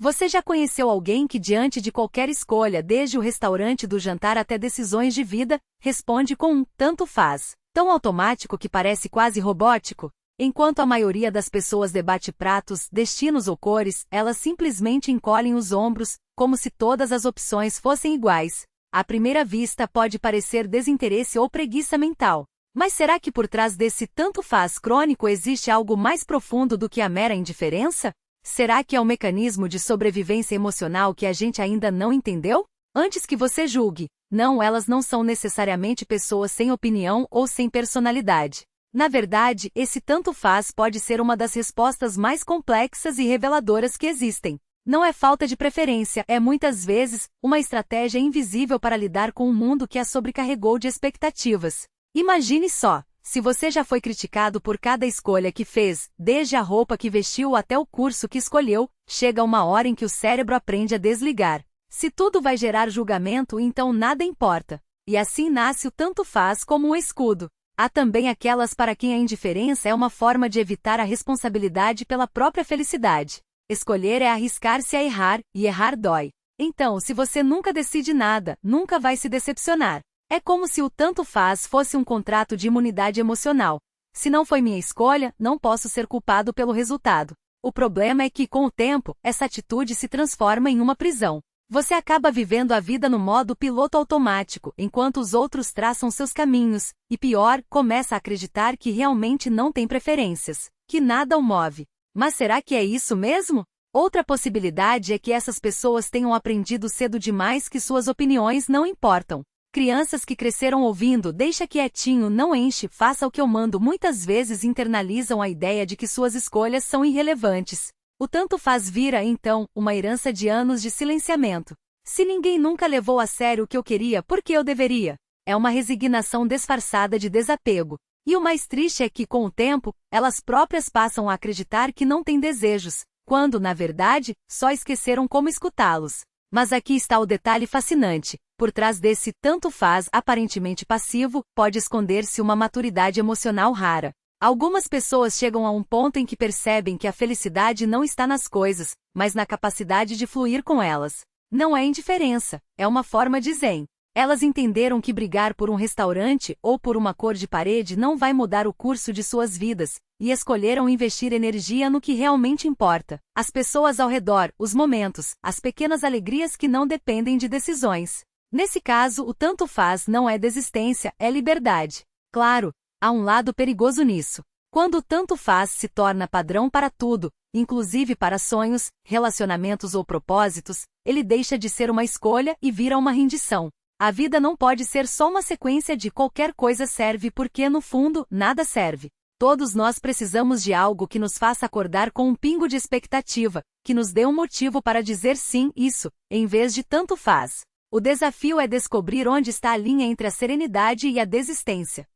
Você já conheceu alguém que, diante de qualquer escolha, desde o restaurante do jantar até decisões de vida, responde com um tanto faz, tão automático que parece quase robótico? Enquanto a maioria das pessoas debate pratos, destinos ou cores, elas simplesmente encolhem os ombros, como se todas as opções fossem iguais. À primeira vista pode parecer desinteresse ou preguiça mental. Mas será que por trás desse tanto faz crônico existe algo mais profundo do que a mera indiferença? Será que é um mecanismo de sobrevivência emocional que a gente ainda não entendeu? Antes que você julgue, não, elas não são necessariamente pessoas sem opinião ou sem personalidade. Na verdade, esse tanto faz pode ser uma das respostas mais complexas e reveladoras que existem. Não é falta de preferência, é muitas vezes uma estratégia invisível para lidar com um mundo que a sobrecarregou de expectativas. Imagine só, se você já foi criticado por cada escolha que fez, desde a roupa que vestiu até o curso que escolheu, chega uma hora em que o cérebro aprende a desligar. Se tudo vai gerar julgamento, então nada importa. E assim nasce o tanto faz como um escudo. Há também aquelas para quem a indiferença é uma forma de evitar a responsabilidade pela própria felicidade. Escolher é arriscar-se a errar, e errar dói. Então, se você nunca decide nada, nunca vai se decepcionar. É como se o tanto faz fosse um contrato de imunidade emocional. Se não foi minha escolha, não posso ser culpado pelo resultado. O problema é que, com o tempo, essa atitude se transforma em uma prisão. Você acaba vivendo a vida no modo piloto automático, enquanto os outros traçam seus caminhos, e pior, começa a acreditar que realmente não tem preferências, que nada o move. Mas será que é isso mesmo? Outra possibilidade é que essas pessoas tenham aprendido cedo demais que suas opiniões não importam. Crianças que cresceram ouvindo "deixa quietinho, não enche, faça o que eu mando" muitas vezes internalizam a ideia de que suas escolhas são irrelevantes. O tanto faz vira, então, uma herança de anos de silenciamento. Se ninguém nunca levou a sério o que eu queria, por que eu deveria? É uma resignação disfarçada de desapego. E o mais triste é que, com o tempo, elas próprias passam a acreditar que não têm desejos, quando, na verdade, só esqueceram como escutá-los. Mas aqui está o detalhe fascinante. Por trás desse tanto faz aparentemente passivo, pode esconder-se uma maturidade emocional rara. Algumas pessoas chegam a um ponto em que percebem que a felicidade não está nas coisas, mas na capacidade de fluir com elas. Não é indiferença, é uma forma de zen. Elas entenderam que brigar por um restaurante ou por uma cor de parede não vai mudar o curso de suas vidas, e escolheram investir energia no que realmente importa: as pessoas ao redor, os momentos, as pequenas alegrias que não dependem de decisões. Nesse caso, o tanto faz não é desistência, é liberdade. Claro, há um lado perigoso nisso. Quando o tanto faz se torna padrão para tudo, inclusive para sonhos, relacionamentos ou propósitos, ele deixa de ser uma escolha e vira uma rendição. A vida não pode ser só uma sequência de qualquer coisa serve porque, no fundo, nada serve. Todos nós precisamos de algo que nos faça acordar com um pingo de expectativa, que nos dê um motivo para dizer sim, isso, em vez de tanto faz. O desafio é descobrir onde está a linha entre a serenidade e a desistência.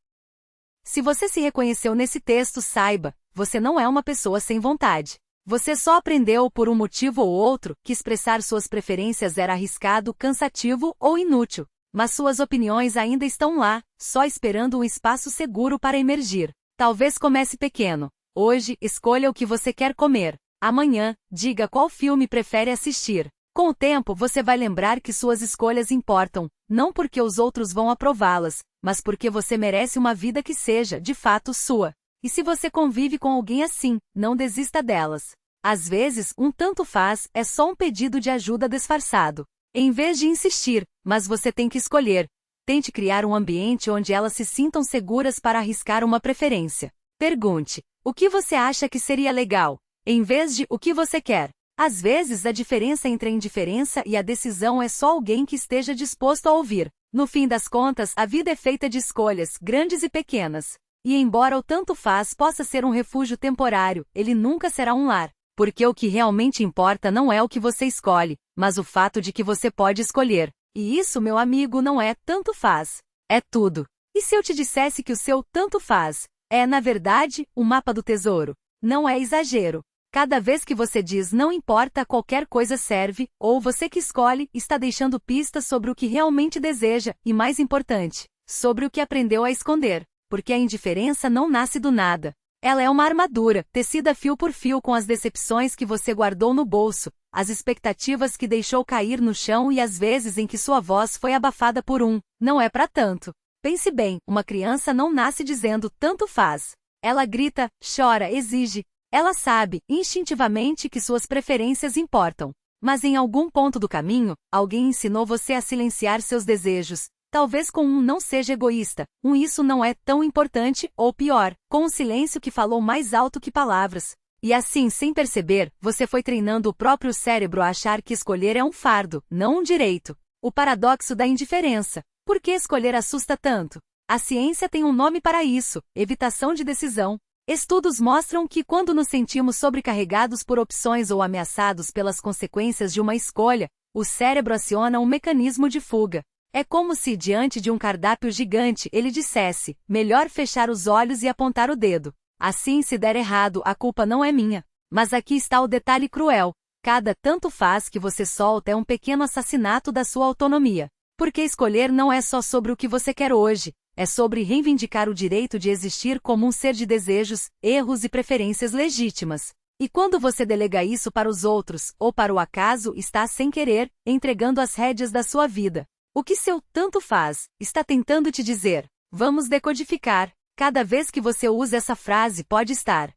Se você se reconheceu nesse texto, saiba, você não é uma pessoa sem vontade. Você só aprendeu, por um motivo ou outro, que expressar suas preferências era arriscado, cansativo ou inútil. Mas suas opiniões ainda estão lá, só esperando um espaço seguro para emergir. Talvez comece pequeno. Hoje, escolha o que você quer comer. Amanhã, diga qual filme prefere assistir. Com o tempo você vai lembrar que suas escolhas importam, não porque os outros vão aprová-las, mas porque você merece uma vida que seja, de fato, sua. E se você convive com alguém assim, não desista delas. Às vezes, um tanto faz é só um pedido de ajuda disfarçado. Em vez de insistir, mas você tem que escolher. Tente criar um ambiente onde elas se sintam seguras para arriscar uma preferência. Pergunte: o que você acha que seria legal? Em vez de o que você quer. Às vezes a diferença entre a indiferença e a decisão é só alguém que esteja disposto a ouvir. No fim das contas, a vida é feita de escolhas, grandes e pequenas. E embora o tanto faz possa ser um refúgio temporário, ele nunca será um lar. Porque o que realmente importa não é o que você escolhe, mas o fato de que você pode escolher. E isso, meu amigo, não é tanto faz. É tudo. E se eu te dissesse que o seu tanto faz é, na verdade, o mapa do tesouro? Não é exagero. Cada vez que você diz não importa, qualquer coisa serve, ou você que escolhe, está deixando pistas sobre o que realmente deseja, e mais importante, sobre o que aprendeu a esconder. Porque a indiferença não nasce do nada. Ela é uma armadura, tecida fio por fio com as decepções que você guardou no bolso, as expectativas que deixou cair no chão e as vezes em que sua voz foi abafada por um, não é pra tanto. Pense bem, uma criança não nasce dizendo tanto faz. Ela grita, chora, exige. Ela sabe, instintivamente, que suas preferências importam. Mas em algum ponto do caminho, alguém ensinou você a silenciar seus desejos. Talvez com um não seja egoísta, um isso não é tão importante, ou pior, com um silêncio que falou mais alto que palavras. E assim, sem perceber, você foi treinando o próprio cérebro a achar que escolher é um fardo, não um direito. O paradoxo da indiferença. Por que escolher assusta tanto? A ciência tem um nome para isso: evitação de decisão. Estudos mostram que quando nos sentimos sobrecarregados por opções ou ameaçados pelas consequências de uma escolha, o cérebro aciona um mecanismo de fuga. É como se, diante de um cardápio gigante, ele dissesse: melhor fechar os olhos e apontar o dedo. Assim, se der errado, a culpa não é minha. Mas aqui está o detalhe cruel: cada tanto faz que você solta é um pequeno assassinato da sua autonomia. Porque escolher não é só sobre o que você quer hoje, é sobre reivindicar o direito de existir como um ser de desejos, erros e preferências legítimas. E quando você delega isso para os outros, ou para o acaso, está sem querer, entregando as rédeas da sua vida. O que seu tanto faz está tentando te dizer? Vamos decodificar. Cada vez que você usa essa frase pode estar,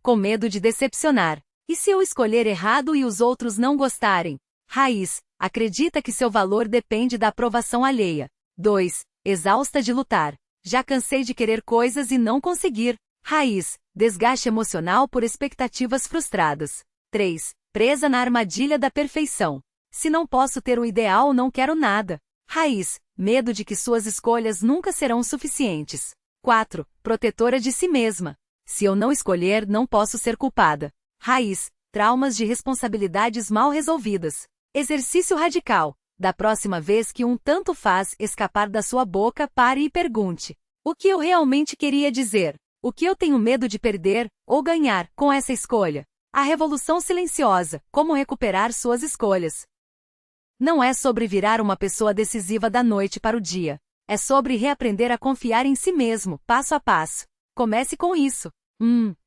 com medo de decepcionar. E se eu escolher errado e os outros não gostarem? Raiz, acredita que seu valor depende da aprovação alheia. 2. Exausta de lutar. Já cansei de querer coisas e não conseguir. Raiz, desgaste emocional por expectativas frustradas. 3. Presa na armadilha da perfeição. Se não posso ter o ideal, não quero nada. Raiz, medo de que suas escolhas nunca serão suficientes. 4. Protetora de si mesma. Se eu não escolher, não posso ser culpada. Raiz, traumas de responsabilidades mal resolvidas. Exercício radical. Da próxima vez que um tanto faz escapar da sua boca, pare e pergunte: o que eu realmente queria dizer? O que eu tenho medo de perder, ou ganhar, com essa escolha? A revolução silenciosa: como recuperar suas escolhas. Não é sobre virar uma pessoa decisiva da noite para o dia. É sobre reaprender a confiar em si mesmo, passo a passo. Comece com isso.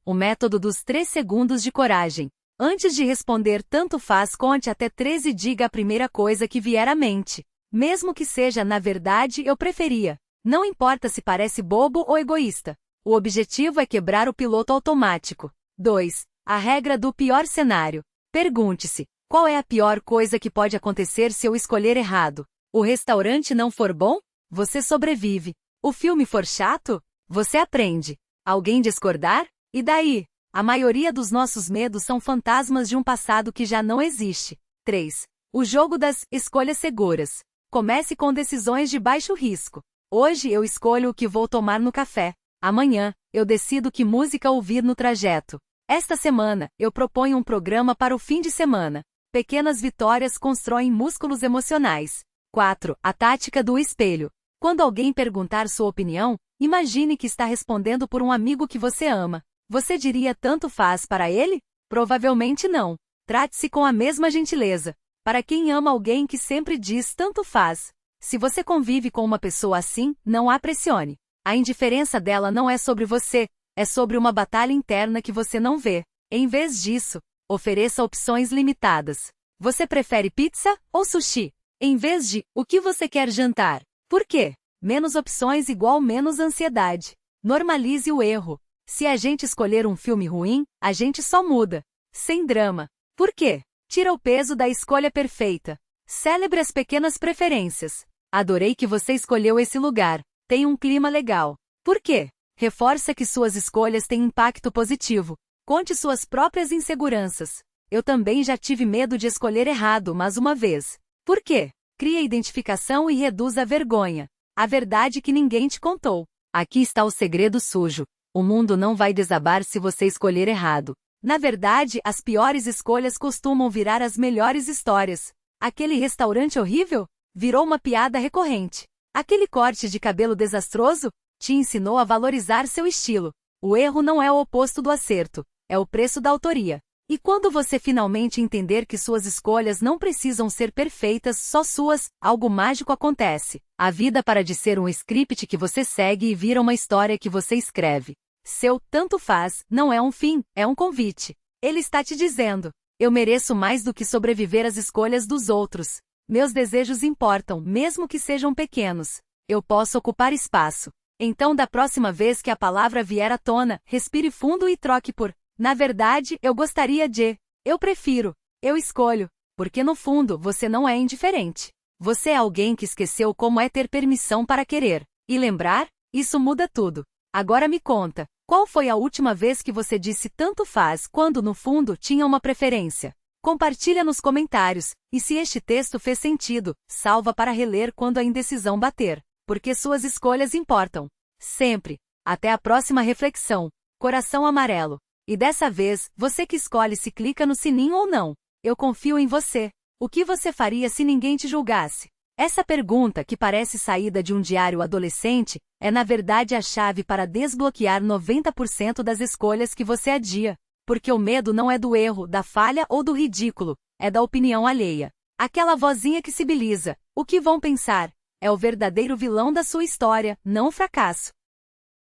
O método dos 3 segundos de coragem. Antes de responder tanto faz, conte até 3 e diga a primeira coisa que vier à mente. Mesmo que seja, na verdade, eu preferia. Não importa se parece bobo ou egoísta. O objetivo é quebrar o piloto automático. 2. A regra do pior cenário. Pergunte-se: qual é a pior coisa que pode acontecer se eu escolher errado? O restaurante não for bom? Você sobrevive. O filme for chato? Você aprende. Alguém discordar? E daí? A maioria dos nossos medos são fantasmas de um passado que já não existe. 3. O jogo das escolhas seguras. Comece com decisões de baixo risco. Hoje eu escolho o que vou tomar no café. Amanhã, eu decido que música ouvir no trajeto. Esta semana, eu proponho um programa para o fim de semana. Pequenas vitórias constroem músculos emocionais. 4. A tática do espelho. Quando alguém perguntar sua opinião, imagine que está respondendo por um amigo que você ama. Você diria tanto faz para ele? Provavelmente não. Trate-se com a mesma gentileza. Para quem ama alguém que sempre diz tanto faz. Se você convive com uma pessoa assim, não a pressione. A indiferença dela não é sobre você, é sobre uma batalha interna que você não vê. Em vez disso, ofereça opções limitadas. Você prefere pizza ou sushi? Em vez de, o que você quer jantar? Por quê? Menos opções igual menos ansiedade. Normalize o erro. Se a gente escolher um filme ruim, a gente só muda. Sem drama. Por quê? Tira o peso da escolha perfeita. Celebre as pequenas preferências. Adorei que você escolheu esse lugar. Tem um clima legal. Por quê? Reforça que suas escolhas têm impacto positivo. Conte suas próprias inseguranças. Eu também já tive medo de escolher errado, mas uma vez. Por quê? Cria identificação e reduz a vergonha. A verdade que ninguém te contou. Aqui está o segredo sujo. O mundo não vai desabar se você escolher errado. Na verdade, as piores escolhas costumam virar as melhores histórias. Aquele restaurante horrível? Virou uma piada recorrente. Aquele corte de cabelo desastroso? Te ensinou a valorizar seu estilo. O erro não é o oposto do acerto, é o preço da autoria. E quando você finalmente entender que suas escolhas não precisam ser perfeitas, só suas, algo mágico acontece. A vida para de ser um script que você segue e vira uma história que você escreve. Seu tanto faz não é um fim, é um convite. Ele está te dizendo: Eu mereço mais do que sobreviver às escolhas dos outros. Meus desejos importam, mesmo que sejam pequenos. Eu posso ocupar espaço. Então, da próxima vez que a palavra vier à tona, respire fundo e troque por: na verdade, eu gostaria de. Eu prefiro. Eu escolho. Porque no fundo, você não é indiferente. Você é alguém que esqueceu como é ter permissão para querer. E lembrar? Isso muda tudo. Agora me conta, qual foi a última vez que você disse tanto faz quando no fundo tinha uma preferência? Compartilha nos comentários, e se este texto fez sentido, salva para reler quando a indecisão bater, porque suas escolhas importam. Sempre. Até a próxima reflexão. Coração amarelo. E dessa vez, você que escolhe se clica no sininho ou não. Eu confio em você. O que você faria se ninguém te julgasse? Essa pergunta, que parece saída de um diário adolescente, é na verdade a chave para desbloquear 90% das escolhas que você adia. Porque o medo não é do erro, da falha ou do ridículo, é da opinião alheia. Aquela vozinha que sibiliza: o que vão pensar? É o verdadeiro vilão da sua história, não o fracasso.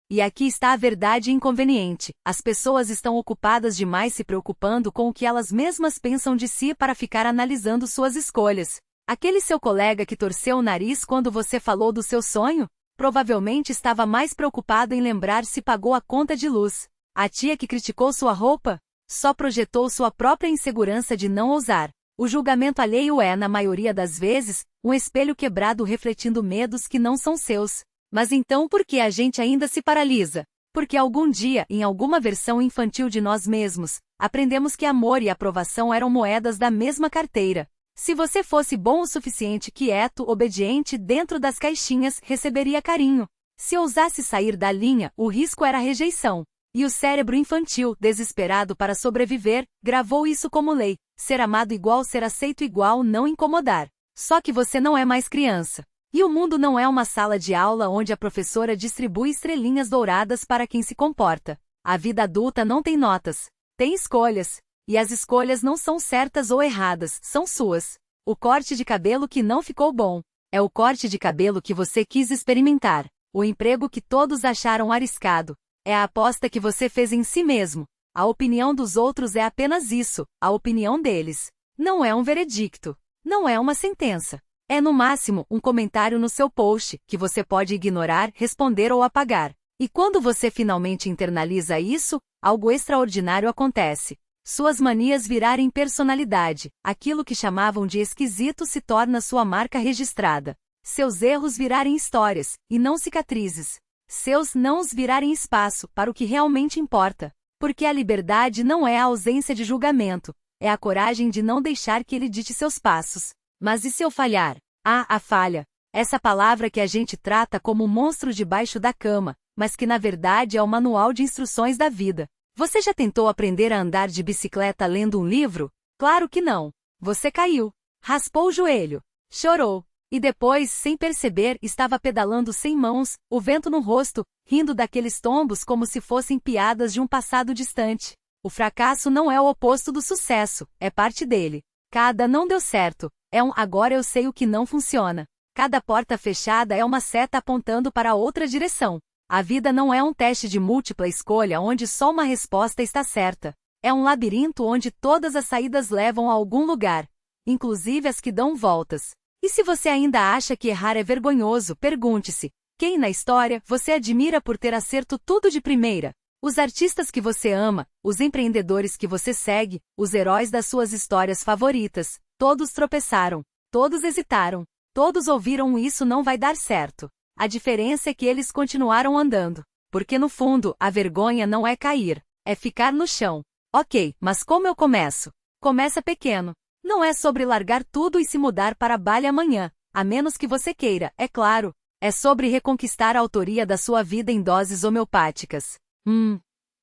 E aqui está a verdade inconveniente: as pessoas estão ocupadas demais se preocupando com o que elas mesmas pensam de si para ficar analisando suas escolhas. Aquele seu colega que torceu o nariz quando você falou do seu sonho? Provavelmente estava mais preocupado em lembrar se pagou a conta de luz. A tia que criticou sua roupa? Só projetou sua própria insegurança de não ousar. O julgamento alheio é, na maioria das vezes, um espelho quebrado refletindo medos que não são seus. Mas então por que a gente ainda se paralisa? Porque algum dia, em alguma versão infantil de nós mesmos, aprendemos que amor e aprovação eram moedas da mesma carteira. Se você fosse bom o suficiente, quieto, obediente, dentro das caixinhas, receberia carinho. Se ousasse sair da linha, o risco era rejeição. E o cérebro infantil, desesperado para sobreviver, gravou isso como lei: ser amado igual ser aceito igual não incomodar. Só que você não é mais criança. E o mundo não é uma sala de aula onde a professora distribui estrelinhas douradas para quem se comporta. A vida adulta não tem notas. Tem escolhas. E as escolhas não são certas ou erradas, são suas. O corte de cabelo que não ficou bom. É o corte de cabelo que você quis experimentar. O emprego que todos acharam arriscado. É a aposta que você fez em si mesmo. A opinião dos outros é apenas isso, a opinião deles. Não é um veredicto. Não é uma sentença. É no máximo um comentário no seu post, que você pode ignorar, responder ou apagar. E quando você finalmente internaliza isso, algo extraordinário acontece. Suas manias virarem personalidade, aquilo que chamavam de esquisito se torna sua marca registrada. Seus erros virarem histórias, e não cicatrizes. Seus nãos virarem espaço para o que realmente importa. Porque a liberdade não é a ausência de julgamento, é a coragem de não deixar que ele dite seus passos. Mas e se eu falhar? Ah, a falha. Essa palavra que a gente trata como um monstro debaixo da cama, mas que na verdade é o manual de instruções da vida. Você já tentou aprender a andar de bicicleta lendo um livro? Claro que não. Você caiu, raspou o joelho, chorou, e depois, sem perceber, estava pedalando sem mãos, o vento no rosto, rindo daqueles tombos como se fossem piadas de um passado distante. O fracasso não é o oposto do sucesso, é parte dele. Cada não deu certo é um agora eu sei o que não funciona. Cada porta fechada é uma seta apontando para outra direção. A vida não é um teste de múltipla escolha onde só uma resposta está certa. É um labirinto onde todas as saídas levam a algum lugar, inclusive as que dão voltas. E se você ainda acha que errar é vergonhoso, pergunte-se: quem na história você admira por ter acerto tudo de primeira? Os artistas que você ama, os empreendedores que você segue, os heróis das suas histórias favoritas, todos tropeçaram, todos hesitaram, todos ouviram isso não vai dar certo. A diferença é que eles continuaram andando. Porque no fundo, a vergonha não é cair, é ficar no chão. Ok, mas como eu começo? Começa pequeno. Não é sobre largar tudo e se mudar para Bali amanhã, a menos que você queira, é claro. É sobre reconquistar a autoria da sua vida em doses homeopáticas.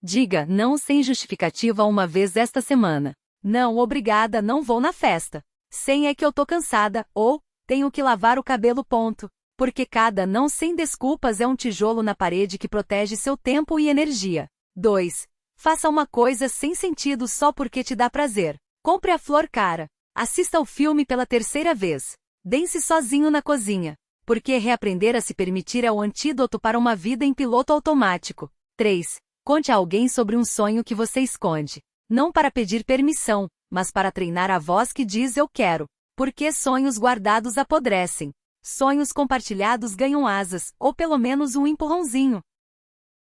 Diga não sem justificativa uma vez esta semana. Não, obrigada, não vou na festa. Sem é que eu tô cansada, ou tenho que lavar o cabelo, ponto. Porque cada não sem desculpas é um tijolo na parede que protege seu tempo e energia. 2. Faça uma coisa sem sentido só porque te dá prazer. Compre a flor cara. Assista ao filme pela terceira vez. Dance sozinho na cozinha. Porque reaprender a se permitir é o antídoto para uma vida em piloto automático. 3. Conte a alguém sobre um sonho que você esconde. Não para pedir permissão, mas para treinar a voz que diz eu quero. Porque sonhos guardados apodrecem. Sonhos compartilhados ganham asas, ou pelo menos um empurrãozinho.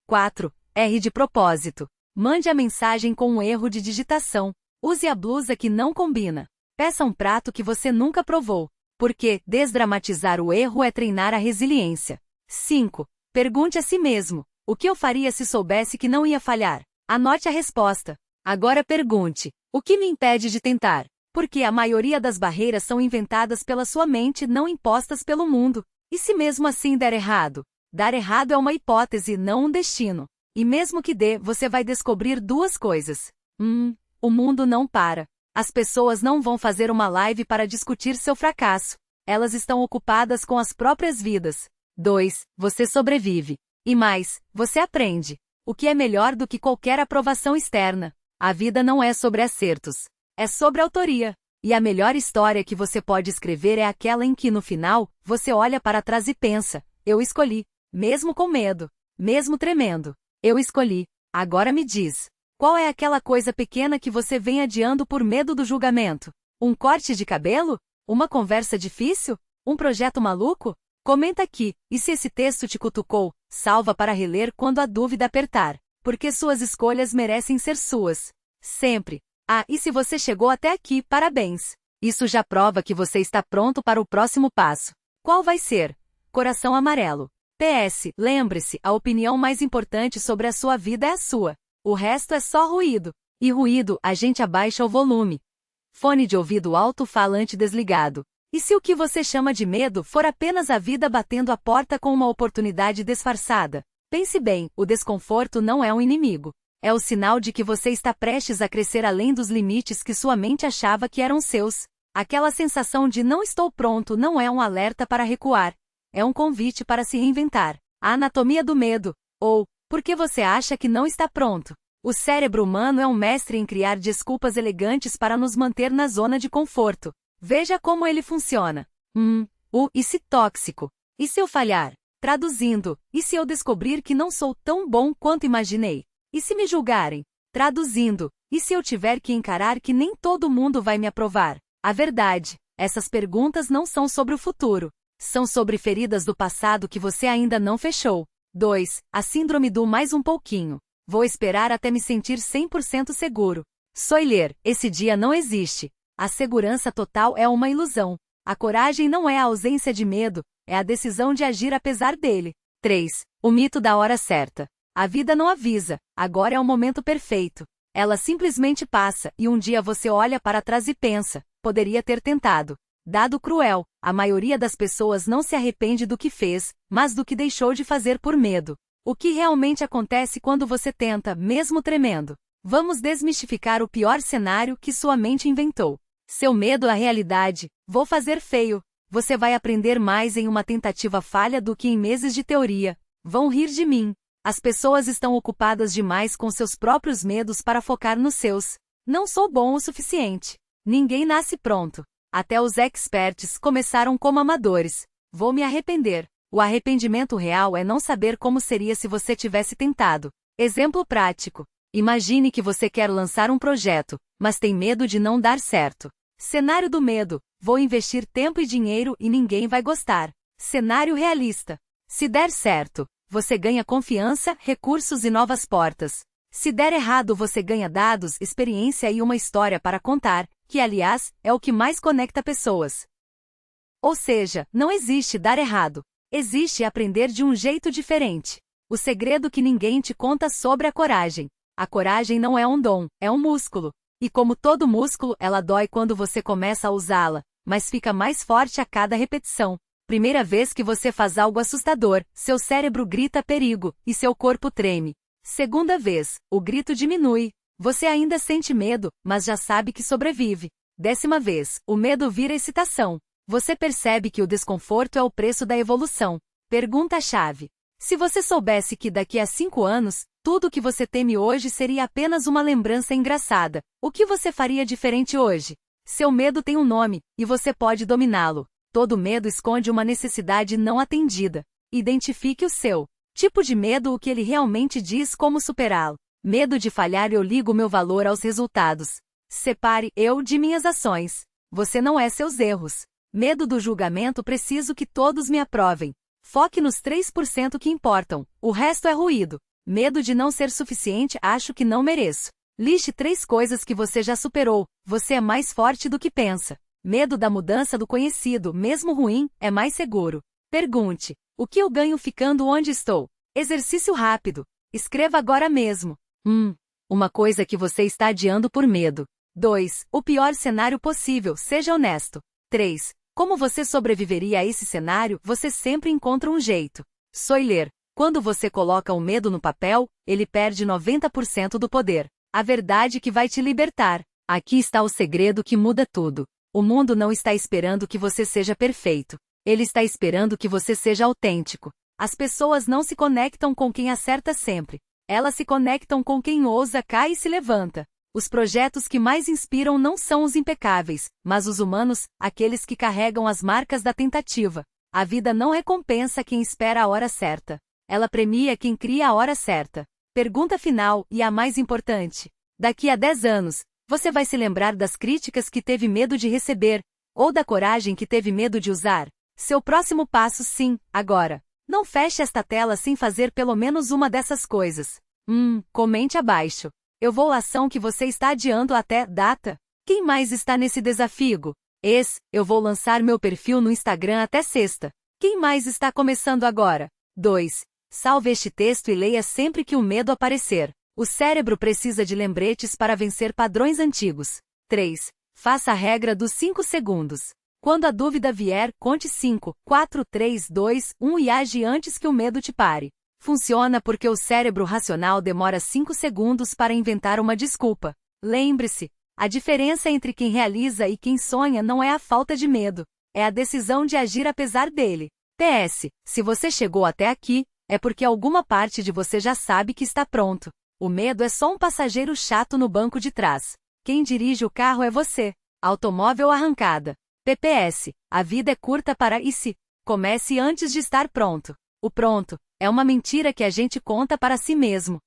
4. R de propósito. Mande a mensagem com um erro de digitação. Use a blusa que não combina. Peça um prato que você nunca provou. Porque desdramatizar o erro é treinar a resiliência. 5. Pergunte a si mesmo: o que eu faria se soubesse que não ia falhar? Anote a resposta. Agora pergunte: o que me impede de tentar? Porque a maioria das barreiras são inventadas pela sua mente, não impostas pelo mundo. E se mesmo assim der errado? Dar errado é uma hipótese, não um destino. E mesmo que dê, você vai descobrir duas coisas. O mundo não para. As pessoas não vão fazer uma live para discutir seu fracasso. Elas estão ocupadas com as próprias vidas. 2. Você sobrevive. E mais, você aprende. O que é melhor do que qualquer aprovação externa. A vida não é sobre acertos. É sobre autoria. E a melhor história que você pode escrever é aquela em que, no final, você olha para trás e pensa: eu escolhi. Mesmo com medo. Mesmo tremendo. Eu escolhi. Agora me diz. Qual é aquela coisa pequena que você vem adiando por medo do julgamento? Um corte de cabelo? Uma conversa difícil? Um projeto maluco? Comenta aqui, e se esse texto te cutucou, salva para reler quando a dúvida apertar. Porque suas escolhas merecem ser suas. Sempre. Ah, e se você chegou até aqui, parabéns. Isso já prova que você está pronto para o próximo passo. Qual vai ser? Coração amarelo. PS, lembre-se, a opinião mais importante sobre a sua vida é a sua. O resto é só ruído. E ruído, a gente abaixa o volume. Fone de ouvido alto-falante desligado. E se o que você chama de medo for apenas a vida batendo a porta com uma oportunidade disfarçada? Pense bem, o desconforto não é um inimigo. É o sinal de que você está prestes a crescer além dos limites que sua mente achava que eram seus. Aquela sensação de não estou pronto não é um alerta para recuar. É um convite para se reinventar. A anatomia do medo. Ou, por que você acha que não está pronto? O cérebro humano é um mestre em criar desculpas elegantes para nos manter na zona de conforto. Veja como ele funciona. E se tóxico? E se eu falhar? Traduzindo, e se eu descobrir que não sou tão bom quanto imaginei? E se me julgarem? Traduzindo, e se eu tiver que encarar que nem todo mundo vai me aprovar? A verdade, essas perguntas não são sobre o futuro. São sobre feridas do passado que você ainda não fechou. 2. A síndrome do mais um pouquinho. Vou esperar até me sentir 100% seguro. Soiler, esse dia não existe. A segurança total é uma ilusão. A coragem não é a ausência de medo, é a decisão de agir apesar dele. 3. O mito da hora certa. A vida não avisa, agora é o momento perfeito. Ela simplesmente passa e um dia você olha para trás e pensa: poderia ter tentado. Dado cruel, a maioria das pessoas não se arrepende do que fez, mas do que deixou de fazer por medo. O que realmente acontece quando você tenta, mesmo tremendo? Vamos desmistificar o pior cenário que sua mente inventou. Seu medo à realidade. Vou fazer feio. Você vai aprender mais em uma tentativa falha do que em meses de teoria. Vão rir de mim. As pessoas estão ocupadas demais com seus próprios medos para focar nos seus. Não sou bom o suficiente. Ninguém nasce pronto. Até os experts começaram como amadores. Vou me arrepender. O arrependimento real é não saber como seria se você tivesse tentado. Exemplo prático. Imagine que você quer lançar um projeto, mas tem medo de não dar certo. Cenário do medo. Vou investir tempo e dinheiro e ninguém vai gostar. Cenário realista. Se der certo, você ganha confiança, recursos e novas portas. Se der errado, você ganha dados, experiência e uma história para contar, que, aliás, é o que mais conecta pessoas. Ou seja, não existe dar errado. Existe aprender de um jeito diferente. O segredo que ninguém te conta sobre a coragem. A coragem não é um dom, é um músculo. E como todo músculo, ela dói quando você começa a usá-la, mas fica mais forte a cada repetição. Primeira vez que você faz algo assustador, seu cérebro grita perigo, e seu corpo treme. Segunda vez, o grito diminui. Você ainda sente medo, mas já sabe que sobrevive. 10ª vez, o medo vira excitação. Você percebe que o desconforto é o preço da evolução. Pergunta-chave. Se você soubesse que daqui a 5 anos, tudo o que você teme hoje seria apenas uma lembrança engraçada, o que você faria diferente hoje? Seu medo tem um nome, e você pode dominá-lo. Todo medo esconde uma necessidade não atendida. Identifique o seu tipo de medo, o que ele realmente diz, como superá-lo. Medo de falhar. Eu ligo meu valor aos resultados. Separe eu de minhas ações. Você não é seus erros. Medo do julgamento, preciso que todos me aprovem. Foque nos 3% que importam, o resto é ruído. Medo de não ser suficiente, acho que não mereço. Liste 3 coisas que você já superou, você é mais forte do que pensa. Medo da mudança do conhecido, mesmo ruim, é mais seguro. Pergunte: o que eu ganho ficando onde estou? Exercício rápido. Escreva agora mesmo. 1. Uma coisa que você está adiando por medo. 2. O pior cenário possível, seja honesto. 3. Como você sobreviveria a esse cenário? Você sempre encontra um jeito. Soiler. Quando você coloca o medo no papel, ele perde 90% do poder. A verdade que vai te libertar. Aqui está o segredo que muda tudo. O mundo não está esperando que você seja perfeito. Ele está esperando que você seja autêntico. As pessoas não se conectam com quem acerta sempre. Elas se conectam com quem ousa, cai e se levanta. Os projetos que mais inspiram não são os impecáveis, mas os humanos, aqueles que carregam as marcas da tentativa. A vida não recompensa quem espera a hora certa. Ela premia quem cria a hora certa. Pergunta final, e a mais importante. Daqui a 10 anos, você vai se lembrar das críticas que teve medo de receber, ou da coragem que teve medo de usar? Seu próximo passo, sim, agora. Não feche esta tela sem fazer pelo menos uma dessas coisas. Comente abaixo. Eu vou à ação que você está adiando até data. Quem mais está nesse desafio? Eu vou lançar meu perfil no Instagram até sexta. Quem mais está começando agora? 2. Salve este texto e leia sempre que o medo aparecer. O cérebro precisa de lembretes para vencer padrões antigos. 3. Faça a regra dos 5 segundos. Quando a dúvida vier, conte 5, 4, 3, 2, 1 e age antes que o medo te pare. Funciona porque o cérebro racional demora 5 segundos para inventar uma desculpa. Lembre-se, a diferença entre quem realiza e quem sonha não é a falta de medo, é a decisão de agir apesar dele. PS, se você chegou até aqui, é porque alguma parte de você já sabe que está pronto. O medo é só um passageiro chato no banco de trás. Quem dirige o carro é você. Automóvel arrancada. PPS, a vida é curta para e se. Comece antes de estar pronto. O pronto é uma mentira que a gente conta para si mesmo.